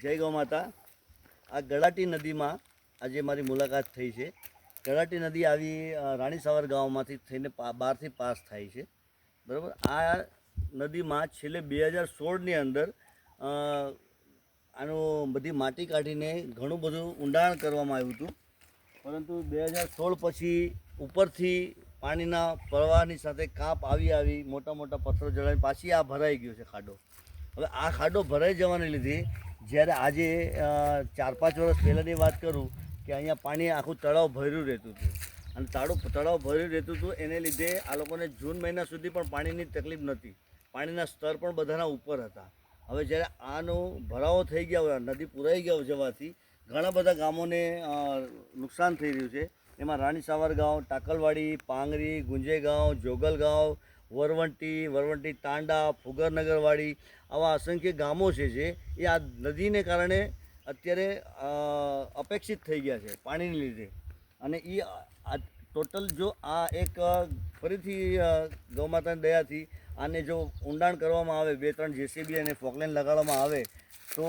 જય ગૌ માતા। આ ગળાટી નદીમાં આજે મારી મુલાકાત થઈ છે। ગળાટી નદી આવી રાણીસાવર ગામમાંથી થઈને બહારથી પાસ થાય છે, બરાબર। આ નદીમાં છેલ્લે 2016ની અંદર આનું બધી માટી કાઢીને ઘણું બધું ઊંડાણ કરવામાં આવ્યું હતું, પરંતુ 2016 પછી ઉપરથી પાણીના પ્રવાહની સાથે કાપ આવી મોટા મોટા પથ્થરો જળાઈને પાછી આ ભરાઈ ગયો છે ખાડો। હવે આ ખાડો ભરાઈ જવાને લીધે જ્યારે આજે 4-5 વર્ષ પહેલાંની વાત કરું કે અહીંયા પાણી આખું તળાવ ભર્યું રહેતું હતું, અને તળાવ ભર્યું રહેતું હતું એને લીધે આ લોકોને જૂન મહિના સુધી પણ પાણીની તકલીફ નહોતી, પાણીના સ્તર પણ બધાના ઉપર હતા। હવે જ્યારે આનો ભરાવો થઈ ગયા હોય, નદી પુરાઈ ગયા જવાથી ઘણા બધા ગામોને નુકસાન થઈ રહ્યું છે। એમાં રાણીસાવર ગામ, ટાકલવાડી, પાંગરી, ગુંજેગાંવ, જોગલગાંવ, વરવંટી તાંડા, ફુગરનગરવાડી આવા અસંખ્ય ગામો છે જે એ આ નદીને કારણે અત્યારે અપેક્ષિત થઈ ગયા છે પાણીને લીધે। અને એ ટોટલ જો આ એક ફરીથી ગૌમાતાની દયાથી આને જો ઊંડાણ કરવામાં આવે, 2-3 JCB અને ફોકલેન લગાડવામાં આવે તો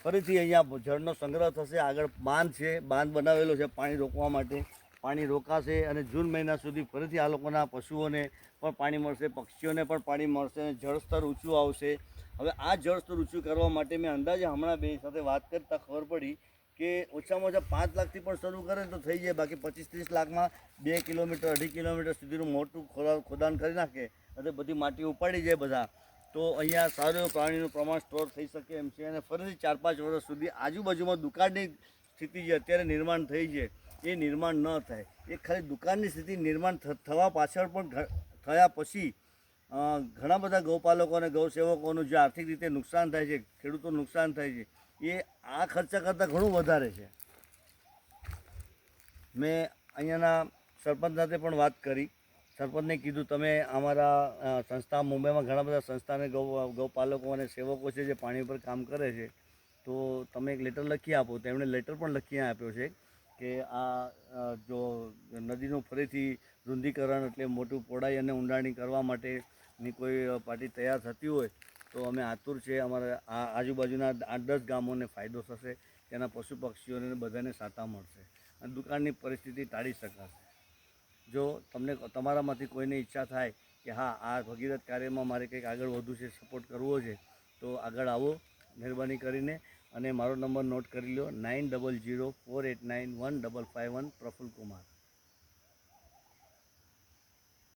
ફરીથી અહીંયા જળનો સંગ્રહ થશે। આગળ બાંધ છે, બાંધ બનાવેલો છે પાણી રોકવા માટે, પાણી રોકાશે અને જૂન મહિના સુધી ફરીથી આ લોકોના પશુઓને પણ પાણી મળશે, પક્ષીઓને પણ પાણી મળશે અને જળસ્તર ઊંચું આવશે। હવે આ જળસ્તર ઊંચું કરવા માટે મેં અંદાજે હમણાં બે સાથે વાત કરતાં ખબર પડી કે ઓછામાં ઓછા 5 લાખથી પણ શરૂ કરે તો થઈ જાય, બાકી 25-30 લાખમાં 2 કિલોમીટર 2.5 કિલોમીટર સુધીનું મોટું ખોદાણ કરી નાખે અને બધી માટી ઉપાડી જાય બધા, તો અહીંયા સારું એવું પાણીનું પ્રમાણ સ્ટોર થઈ શકે એમ છે। અને ફરીથી 4-5 વર્ષ સુધી આજુબાજુમાં દુકાળની સ્થિતિ જે અત્યારે નિર્માણ થઈ છે એ નિર્માણ ન થાય। એ ખાલી દુકાનની સ્થિતિ નિર્માણ થવા પાછળ પણ થયા પછી ઘણા બધા ગૌપાલકો અને ગૌસેવકોનું જે આર્થિક રીતે નુકસાન થાય છે, ખેડૂતોનું નુકસાન થાય છે, એ આ ખર્ચા કરતાં ઘણું વધારે છે। મેં અહીંયાના સરપંચ સાથે પણ વાત કરી, સરપંચને કીધું તમે અમારા સંસ્થા મુંબઈમાં ઘણા બધા સંસ્થાને ગૌપાલકો અને સેવકો છે જે પાણી ઉપર કામ કરે છે, તો તમે એક લેટર લખી આપો। તો એમણે લેટર પણ લખી આપ્યો છે કે આ જો નદીનું ફરીથી વૃદ્ધિકરણ એટલે મોટું પહોળાઈ અને ઊંડાણી કરવા માટેની કોઈ પાર્ટી તૈયાર થતી હોય તો અમે આતુર છે। અમારા આ આજુબાજુના 8-10 ગામોને ફાયદો થશે, તેના પશુ પક્ષીઓને બધાને સાતા મળશે અને દુકાળની પરિસ્થિતિ ટાળી શકાશે। જો તમને તમારામાંથી કોઈને ઈચ્છા થાય કે હા આ ભગીરથ કાર્યમાં મારે કંઈક આગળ વધુ છે, સપોર્ટ કરવો છે, તો આગળ આવો મહેરબાની કરીને। અને મારો નંબર નોટ કરી લો, 9004891551 પ્રફુલ્લ કુમાર।